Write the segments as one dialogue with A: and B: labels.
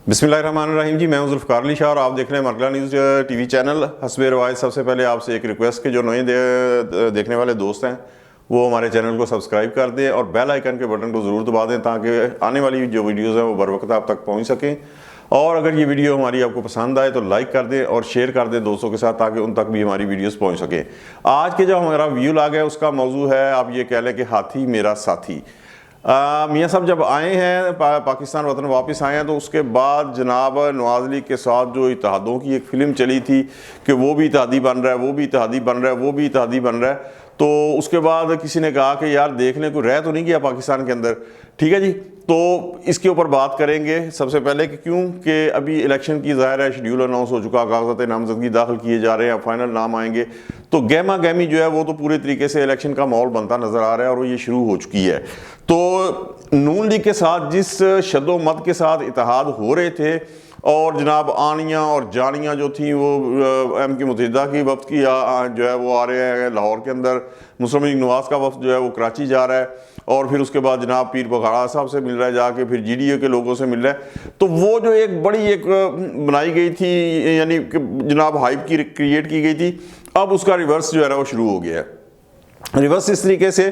A: बिस्मिल्लाहिर्रहमानिर्रहीम जी, मैं हूं ज़ुल्फ़िकार अली शाह और आप देख रहे हैं मरकला न्यूज़ टीवी चैनल। हस्बे रवायत सबसे पहले आपसे एक रिक्वेस्ट के जो नए देखने वाले दोस्त हैं वो हमारे चैनल को सब्सक्राइब कर दें और बेल आइकन के बटन को ज़रूर दबा दें ताकि आने वाली जो वीडियोज़ हैं वो बर वक्त आप तक पहुँच सकें। और अगर ये वीडियो हमारी आपको पसंद आए तो लाइक कर दें और शेयर कर दें दोस्तों के साथ ताकि उन तक भी हमारी वीडियोज़ पहुँच सकें। आज के जो हमारा व्यू लाग है उसका मौजू है, आप ये कह लें कि हाथी मेरा साथी। मियाँ साहब जब आए हैं पाकिस्तान वतन वापस आए हैं तो उसके बाद जनाब नवाज़ लीग के साथ जो इत्तेहादों की एक फ़िल्म चली थी कि वो भी इत्तेहादी बन रहा है, वो भी इत्तेहादी बन रहा है, वो भी इत्तेहादी बन रहा है, तो उसके बाद किसी ने कहा कि यार देख लें कोई रह तो नहीं गया पाकिस्तान के अंदर। ठीक है जी, तो इसके ऊपर बात करेंगे सबसे पहले कि क्यों कि अभी इलेक्शन की ज़ाहिर है शेड्यूल अनाउंस हो चुका, कागज़ात नामज़दगी दाखिल किए जा रहे हैं, फाइनल नाम आएंगे, तो गहमा गहमी जो है वो तो पूरे तरीके से इलेक्शन का माहौल बनता नज़र आ रहा है और वो ये शुरू हो चुकी है। तो नून लीग के साथ जिस शद्दोमत के साथ इत्तेहाद हो रहे थे और जनाब आनियाँ और जानियाँ जो थी वो एम.के. मुत्तहिदा की वफ्द की जो है वो आ रहे हैं लाहौर के अंदर, मुस्लिम लीग नवाज़ का वफ्द जो है वो कराची जा रहा है और फिर उसके बाद जनाब पीर बघाड़ा साहब से मिल रहा है जाके, फिर GDA के लोगों से मिल रहा है। तो वो जो एक बड़ी एक बनाई गई थी यानी कि जनाब हाइप की क्रिएट की गई थी, अब उसका रिवर्स जो है ना वो शुरू हो गया है। रिवर्स इस तरीके से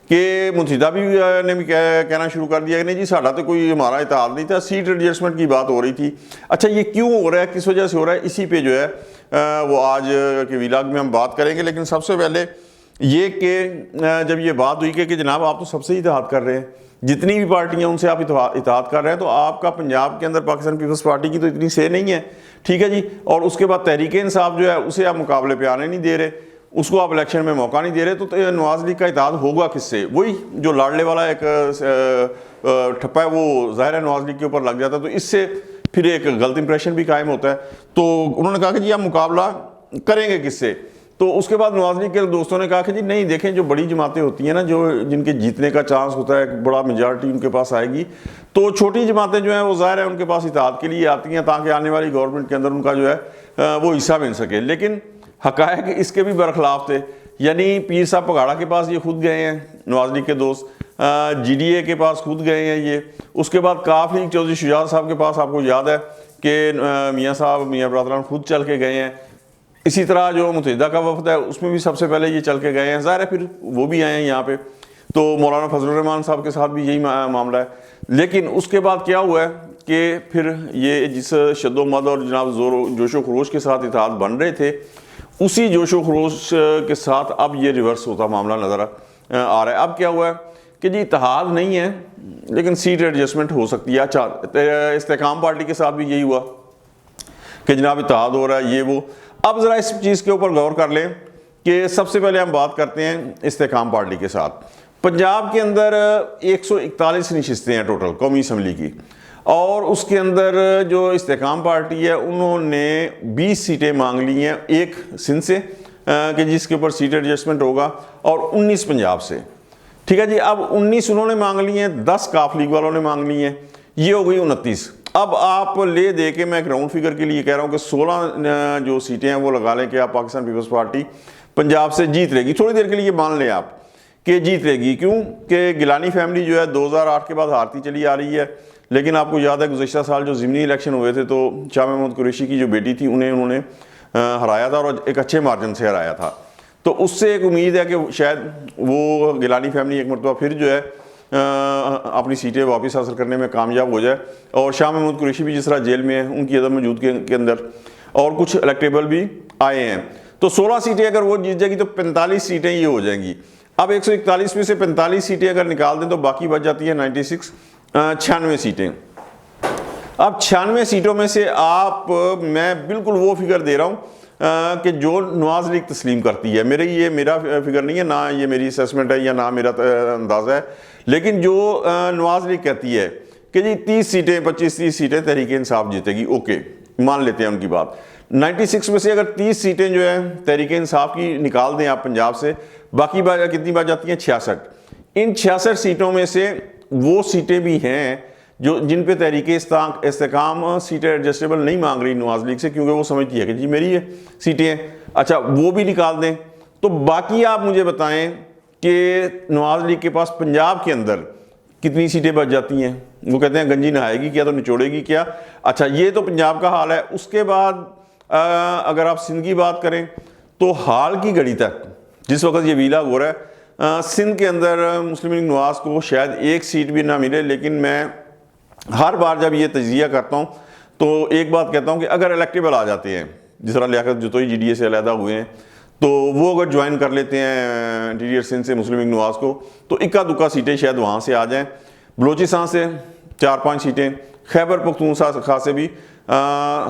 A: कि मुत्तहिदा भी ने भी कहना शुरू कर दिया कि नहीं जी साड़ा तो कोई हमारा इत्तेहाद नहीं था, सीट एडजस्टमेंट की बात हो रही थी। अच्छा ये क्यों हो रहा है, किस वजह से हो रहा है, इसी पे जो है वो आज के व्लॉग में हम बात करेंगे। लेकिन सबसे पहले ये कि जब ये बात हुई कि जनाब आप तो सबसे ही इत्तेहाद कर रहे हैं, जितनी भी पार्टियां उनसे आप इत्तेहाद कर रहे हैं, तो आपका पंजाब के अंदर पाकिस्तान पीपल्स पार्टी की तो इतनी से नहीं है। ठीक है जी, और उसके बाद तहरीक इंसाफ जो है उसे आप मुकाबले पे आने नहीं दे रहे, उसको आप इलेक्शन में मौका नहीं दे रहे, तो नवाज़ लीग का इत्तेहाद होगा किससे? वही जो लाडले वाला एक ठप्पा है वो ज़ाहिर है नवाज़ लीग के ऊपर लग जाता है, तो इससे फिर एक गलत इंप्रेशन भी कायम होता है। तो उन्होंने कहा कि जी आप मुकाबला करेंगे किससे? तो उसके बाद नवाज़ लीग के दोस्तों ने कहा कि जी नहीं देखें, जो बड़ी जमातें होती हैं ना, जो जिनके जीतने का चांस होता है, बड़ा मेजॉरिटी उनके पास आएगी, तो छोटी जमातें जो हैं वो ज़ाहिर है उनके पास इत्तेहाद के लिए आती हैं ताकि आने वाली गवर्नमेंट के अंदर उनका जो है वो हिस्सा मिल सके। लेकिन हक़ाइक़ इसके भी बरखिलाफ़ थे, यानी पीर साहब बघाड़ा के पास ये खुद गए हैं नवाज़ लीग के दोस्त, GDA के पास खुद गए हैं ये, उसके बाद काफ़ लीग चौधरी शुजात साहब के पास आपको याद है कि मियाँ साहब मियाँ बरदरान खुद चल के गए हैं। इसी तरह जो मुत्तहिदा का वफ़द है उसमें भी सबसे पहले ये चल के गए हैं, ज़ाहिर है फिर वो भी आए हैं यहाँ पे। तो मौलाना फजलुर रहमान साहब के साथ भी यही मामला है। लेकिन उसके बाद क्या हुआ है कि फिर ये जिस शद्दोमद और जनाब जोशो खरोश के साथ इत्तेहाद बन रहे थे, उसी जोशो खरोश के साथ अब ये रिवर्स होता मामला नज़र आ रहा है। अब क्या हुआ है कि जी इत्तेहाद नहीं है लेकिन सीट एडजस्टमेंट हो सकती है। अच्छा इस्तेकाम पार्टी के साथ भी यही हुआ कि जनाब इत्तेहाद हो रहा है ये वो। अब ज़रा इस चीज़ के ऊपर गौर कर लें कि सबसे पहले हम बात करते हैं इस्तेकाम पार्टी के साथ। पंजाब के अंदर 141 नशिस्तें हैं टोटल कौमी असम्बली की, और उसके अंदर जो इस्तेकाम पार्टी है उन्होंने 20 सीटें मांग ली हैं, एक सिंध से कि जिसके ऊपर सीट एडजस्टमेंट होगा, और 19 पंजाब से। ठीक है जी, अब 19 उन्होंने मांग ली हैं, 10 काफ लीग वालों ने मांग ली हैं, ये हो गई 29। अब आप ले दे के मैं एक राउंड फिगर के लिए कह रहा हूँ कि 16 जो सीटें हैं वो लगा लें कि आप पाकिस्तान पीपल्स पार्टी पंजाब से जीत लेगी। थोड़ी देर के लिए मान लें आप कि जीत लेगी, क्यों कि गिलानी फैमिली जो है 2008 के बाद हारती चली आ रही है। लेकिन आपको याद है गुज़श्ता साल जो ज़िमनी इलेक्शन हुए थे तो शाह महमूद कुरैशी की जो बेटी थी उन्होंने हराया था और एक अच्छे मार्जिन से हराया था। तो उससे एक उम्मीद है कि शायद वो गिलानी फैमिली एक मरतबा फिर जो है अपनी सीटें वापस हासिल करने में कामयाब हो जाए, और शाह महमूद कुरैशी भी जिस तरह जेल में है उनकी अदम मौजूदगी के अंदर, और कुछ इलेक्टेबल भी आए हैं। तो 16 सीटें अगर वो जीत जाएगी तो 45 सीटें ये हो जाएंगी। अब 141 में से 45 सीटें अगर निकाल दें तो बाकी बच जाती है 96 सीटें। अब 96 सीटों में से आप मैं बिल्कुल वो फिगर दे रहा हूँ कि जो नवाज़ लीग तस्लीम करती है, ये मेरा फिगर नहीं है, ना ये मेरी असेसमेंट है या ना मेरा अंदाज़ा है, लेकिन जो नवाज़ लीग कहती है कि जी 30 सीटें 25-30 सीटें तहरीक इंसाफ जीतेगी, ओके मान लेते हैं उनकी बात। 96 में से अगर 30 सीटें जो है तहरीक इंसाफ की निकाल दें आप पंजाब से, बाकी कितनी बात जाती हैं 66। इन 66 सीटों में से वो सीटें भी हैं जो जिन पे तहरीक इस्तेकाम सीटें एडजस्टेबल नहीं मांग रही नवाज़ लीग से, क्योंकि वो समझती है कि जी मेरी ये सीटें हैं। अच्छा वो भी निकाल दें तो बाकी आप मुझे बताएं कि नवाज़ लीग के पास पंजाब के अंदर कितनी सीटें बच जाती हैं। وہ کہتے ہیں گنجی نہائے گی کیا تو نچوڑے گی کیا. اچھا یہ تو پنجاب کا حال ہے. اس کے بعد اگر آپ سندھ کی بات کریں تو حال کی گھڑی تک جس وقت یہ ویلا ہو رہا ہے سندھ کے اندر مسلم لیگ نواز کو شاید ایک سیٹ بھی نہ ملے, لیکن میں ہر بار جب یہ تجزیہ کرتا ہوں تو ایک بات کہتا ہوں کہ اگر الیکٹیبل آ جاتے ہیں, جس طرح لیاقت جتوئی جی ڈی اے سے علیحدہ ہوئے ہیں, تو وہ اگر جوائن کر لیتے ہیں انٹیریئر سندھ سے مسلم لیگ نواز کو, تو اکا دکا سیٹیں شاید وہاں سے آ جائیں. بلوچستان سے 4-5 سیٹیں, خیبر پختونخوا سے بھی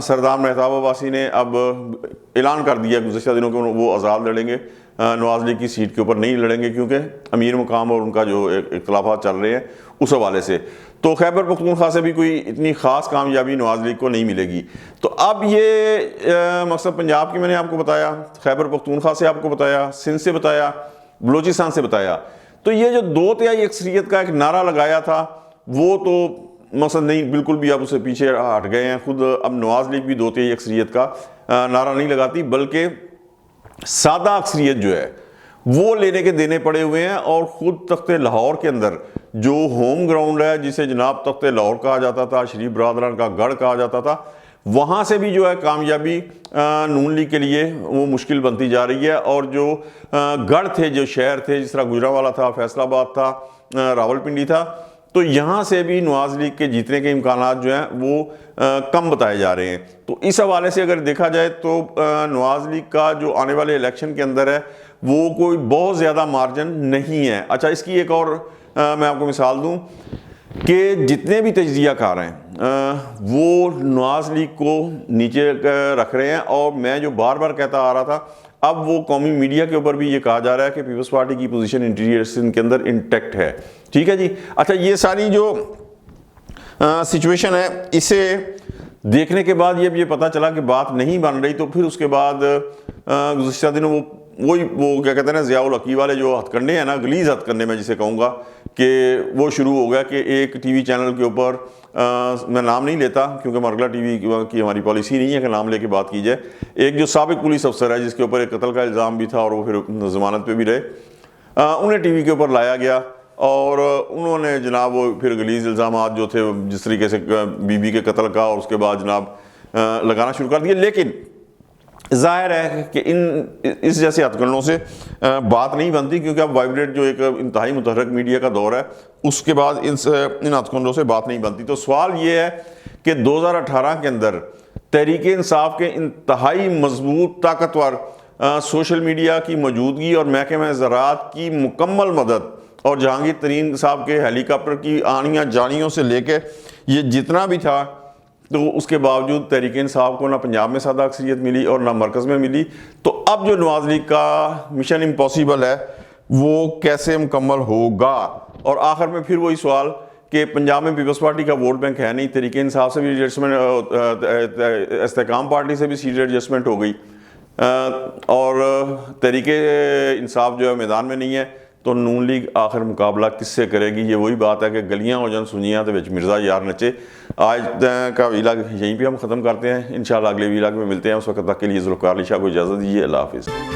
A: سردار مہتاب عباسی نے اب اعلان کر دیا گزشتہ دنوں کے وہ آزاد لڑیں گے, نواز لیگ کی سیٹ کے اوپر نہیں لڑیں گے کیونکہ امیر مقام اور ان کا جو اختلافات چل رہے ہیں اس حوالے سے. تو خیبر پختونخوا سے بھی کوئی اتنی خاص کامیابی نواز لیگ کو نہیں ملے گی. تو اب یہ مقصد پنجاب کی میں نے آپ کو بتایا, خیبر پختونخوا سے آپ کو بتایا, سندھ سے بتایا, بلوچستان سے بتایا. تو یہ جو 2/3 اکثریت کا ایک نعرہ لگایا تھا وہ تو مقصد نہیں, بالکل بھی اب اسے پیچھے ہٹ گئے ہیں. خود اب نواز لیگ بھی 2/3 اکثریت کا نعرہ نہیں لگاتی, بلکہ سادہ اکثریت جو ہے وہ لینے کے دینے پڑے ہوئے ہیں. اور خود تخت لاہور کے اندر جو ہوم گراؤنڈ ہے, جسے جناب تخت لاہور کہا جاتا تھا, شریف برادران کا گڑھ کہا جاتا تھا, وہاں سے بھی جو ہے کامیابی نون لیگ کے لیے وہ مشکل بنتی جا رہی ہے. اور جو گڑھ تھے, جو شہر تھے, جس طرح گجرانوالہ تھا, فیصل آباد تھا, راولپنڈی تھا, تو یہاں سے بھی نواز لیگ کے جیتنے کے امکانات جو ہیں وہ کم بتائے جا رہے ہیں. تو اس حوالے سے اگر دیکھا جائے تو نواز لیگ کا جو آنے والے الیکشن کے اندر ہے وہ کوئی بہت زیادہ مارجن نہیں ہے. اچھا اس کی ایک اور میں آپ کو مثال دوں کہ جتنے بھی تجزیہ کار ہیں وہ نواز لیگ کو نیچے رکھ رہے ہیں. اور میں جو بار بار کہتا آ رہا تھا, اب وہ قومی میڈیا کے اوپر بھی یہ کہا جا رہا ہے کہ پیپلز پارٹی کی پوزیشن انٹیریئر سندھ کے اندر انٹیکٹ ہے. ٹھیک ہے جی. اچھا یہ ساری جو سچویشن ہے اسے دیکھنے کے بعد یہ پتہ چلا کہ بات نہیں بن رہی, تو پھر اس کے بعد گزشتہ دنوں وہ کیا کہتے ہیں نا, ضیاء الحق والے جو ہتھ کنڈے ہیں نا, غلیظ ہتھ کنڈے میں جسے کہوں گا, کہ وہ شروع ہو گیا کہ ایک ٹی وی چینل کے اوپر, میں نام نہیں لیتا کیونکہ مرغلہ ٹی وی کی ہماری پالیسی نہیں ہے کہ نام لے کے بات کی جائے, ایک جو سابق پولیس افسر ہے جس کے اوپر ایک قتل کا الزام بھی تھا اور وہ پھر ضمانت پہ بھی رہے, انہیں ٹی وی کے اوپر لایا گیا اور انہوں نے جناب وہ پھر غلیظ الزامات جو تھے جس طریقے سے بی کے قتل کا اور اس کے بعد جناب لگانا شروع کر دیا. لیکن ظاہر ہے کہ اس جیسے ہتھ کنڈوں سے بات نہیں بنتی, کیونکہ اب وائبریٹ جو ایک انتہائی متحرک میڈیا کا دور ہے اس کے بعد ان ہتھ کنڈوں سے بات نہیں بنتی. تو سوال یہ ہے کہ 2018 کے اندر تحریک انصاف کے انتہائی مضبوط طاقتور سوشل میڈیا کی موجودگی اور محکمہ زراعت کی مکمل مدد اور جہانگیر ترین صاحب کے ہیلی کاپٹر کی آنیاں جانیوں سے لے کے یہ جتنا بھی تھا, تو اس کے باوجود تحریک انصاف کو نہ پنجاب میں سادہ اکثریت ملی اور نہ مرکز میں ملی. تو اب جو نواز لیگ کا مشن امپاسبل ہے وہ کیسے مکمل ہوگا؟ اور آخر میں پھر وہی سوال کہ پنجاب میں پیپلز پارٹی کا ووٹ بینک ہے نہیں, تحریک انصاف سے بھی ایڈجسٹمنٹ, استحکام پارٹی سے بھی سیٹ ایڈجسٹمنٹ ہو گئی اور تحریک انصاف جو ہے میدان میں نہیں ہے, تو نون لیگ آخر مقابلہ کس سے کرے گی؟ یہ وہی بات ہے کہ گلیاں ہو جان سنیاں تو وچ مرزا یار نچے. آج کا ویلاگ یہیں پہ ہم ختم کرتے ہیں, انشاءاللہ اگلے ویلاگ میں ملتے ہیں. اس وقت تک کے لیے ذوالفقار علی شاہ کو اجازت دیجیے. اللہ حافظ.